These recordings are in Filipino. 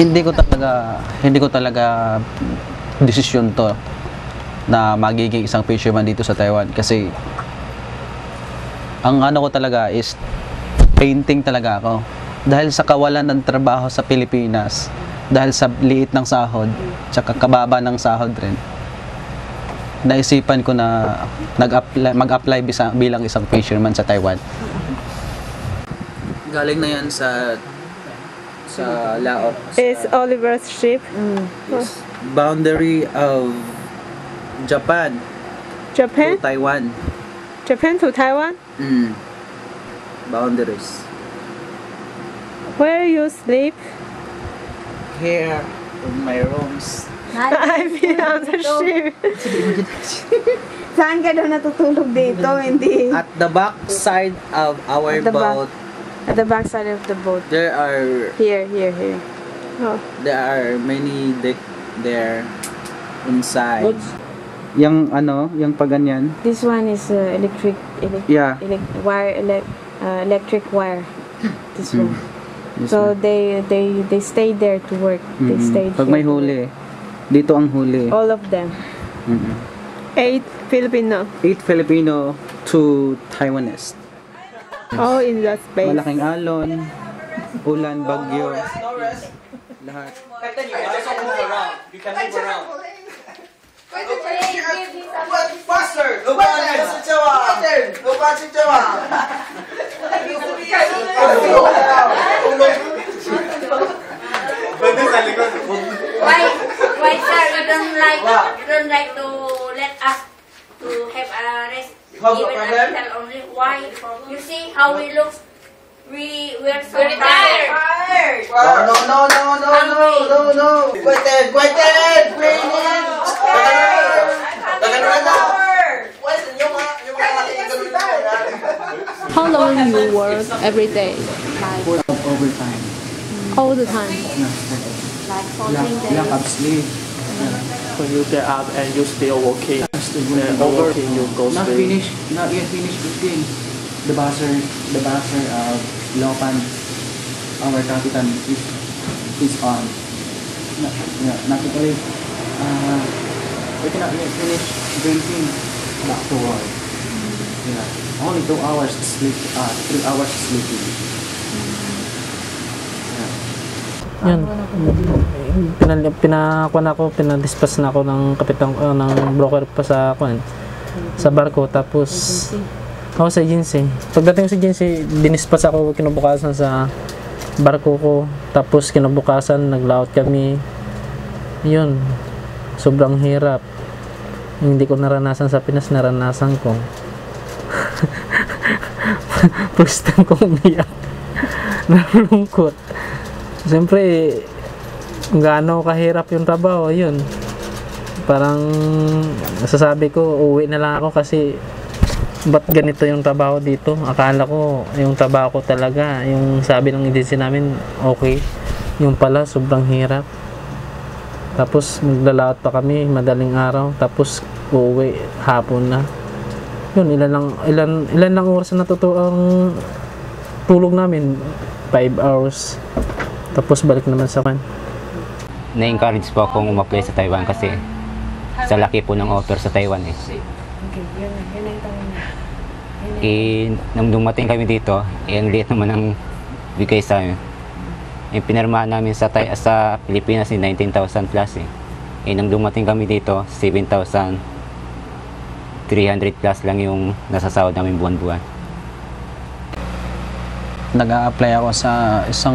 hindi ko talaga desisyon to na magiging isang fisherman dito sa Taiwan kasi ang ano ko talaga is painting talaga ako. Dahil sa kawalan ng trabaho sa Pilipinas, dahil sa liit ng sahod, tsaka kababa ng sahod rin, naisipan ko na mag-apply bilang isang fisherman sa Taiwan. Galing na yan sa laot. It's Oliver's ship. Boundary of Japan to Taiwan. Japan to Taiwan? Boundaries. Where you sleep? Here in my rooms. I mean on the ship. Saan ka daw natutulog dito? Hindi. At the back side of our boat, At the back side of the boat. there are Here. Oh. there are many deck there inside. Yung ano, yung paganyan. This one is electric Yeah. electric wire. This one. This So one. they stay there to work. They stayed Pag may here to huli, dito ang huli. work. All of them. 8 Filipino. 8 Filipino, 2 Taiwanese. All in that space. Malaking alon, ulan, bagyo, lahat. You can move around. Faster! Lupasin sa Jawa! Lupasin sa Jawa! Why sir, you don't like to let us to have a rest even a little only? Why? You see how we look? We're so tired. No. Quentin! Please! How long you work every day? Overtime. All the time. Lack of sleep. When you get up and you still working, then overworking you go Not sleep. yet finished eating. The buzzer of Lopan, our captain, is on. Not only, we cannot yet finish drinking. Back to work. Yeah. Only 2 hours sleep. 3 hours sleeping. Yun. Pinadispas na ako ng kapitang ng broker pa sa barko, tapos ako sa agency. Pagdating ko sa agency, dinispas ako kinabukasan sa barko ko, tapos kinabukasan naglaot kami. Yun, sobrang hirap. Hindi ko naranasan sa Pinas, naranasan ko. First time ko umiyak. Nalungkot. Siyempre, gaano kahirap yung trabaho, yun. Parang, nasasabi ko, uwi na lang ako kasi ba't ganito yung trabaho dito? Akala ko, yung trabaho ko talaga, yung sabi ng agency namin, okay. Yung pala, sobrang hirap. Tapos, maglalaot pa kami, madaling araw. Tapos, uuwi, hapon na. Yun, ilan lang oras na ang tulog namin? 5 hours. Tapos balik naman sa kan. Na-encourage po akong umapply sa Taiwan kasi sa laki po ng offer sa Taiwan eh. Nung dumating kami dito, ang liit naman ang bigay sa amin. Yung pinirmahan namin sa Pilipinas 19,000 plus eh. Nung dumating kami dito, 7,300 plus lang yung nasasahod namin buwan-buwan. Nag-a-apply ako sa isang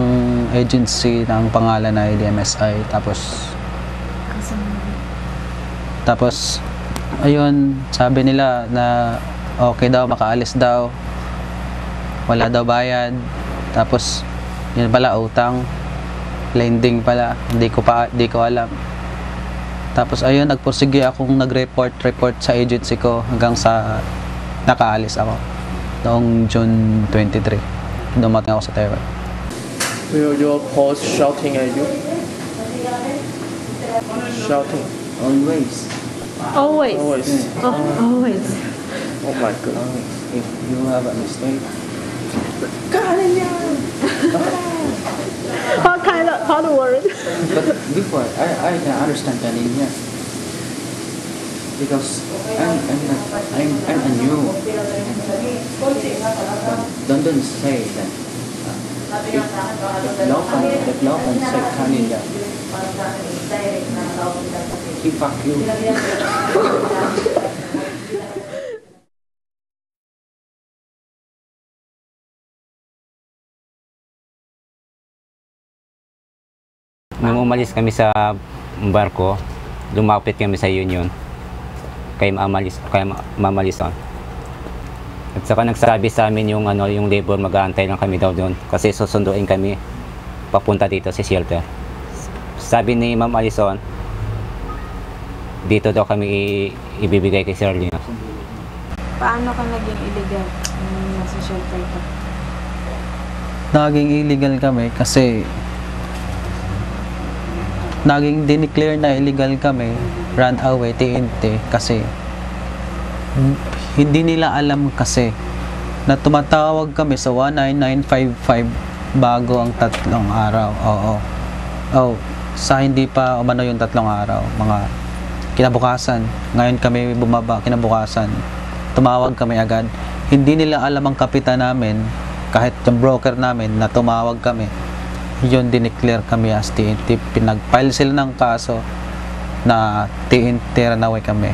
agency ng pangalan na DMSI, tapos ayun, sabi nila na okay daw, makaalis daw, wala daw bayad, tapos yun pala utang, lending pala, hindi ko alam. Tapos ayun, nagpursige akong nag-report sa agency ko hanggang sa nakaalis ako noong June 23. Dumating ako sa Taiwan. Will your boss shouting at you? Shouting. Always. Always. Always. Always. Oh my god. If you have a mistake, Kanan yan! What kind of hard word? But before, I can understand Chinese, yeah. Because I'm a new. Don't say that. If love and say Canada, he fuck you. Nung umalis kami sa barko, lumapit kami sa Union kay Mamalison. At saka nagsabi sa amin yung yung labor, mag-aantay lang kami daw doon kasi susunduin kami papunta dito sa shelter. Sabi ni Ma'am Alison, dito daw kami ibibigay kay Sir Lino. Paano ka naging illegal nasa shelter ka? Naging illegal kami kasi naging dineclare na illegal kami, run away, TNT, kasi hindi nila alam kasi na tumatawag kami sa 19955 bago ang 3 araw. Sa hindi pa umano yung 3 araw, mga kinabukasan. Ngayon kami bumaba, kinabukasan. Tumawag kami agad. Hindi nila alam ang kapitan namin, kahit yung broker namin, na tumawag kami. Yun, dineclare kami as TNT. Pinag-file sila ng kaso na TNT runaway kami.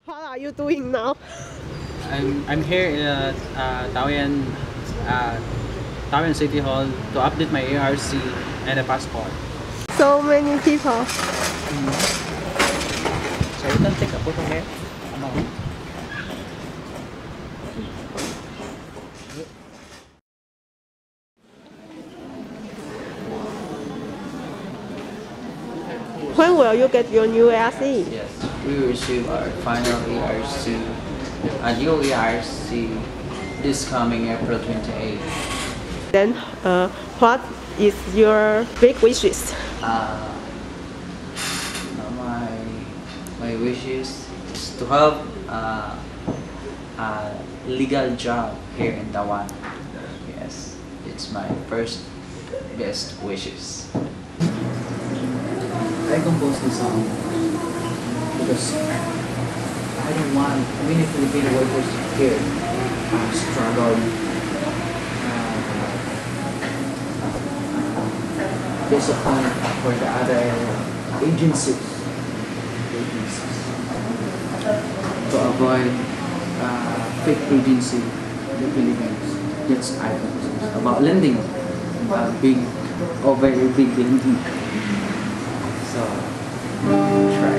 What are you doing now? I'm here in Taoyuan City Hall to update my ARC and a passport. So many people. So you can take a photo here. When will you get your new ARC? Yes, we will receive our final ARC, a new ARC, this coming April 28th. Then, what is your big wishes? My wishes is to have a legal job here in Taiwan. Yes, it's my first best wishes. I composed this song because I don't want many Filipino workers here struggle, disappoint for the other agencies to avoid fake agency in the Philippines. That's I composed about lending, very big lending. So try.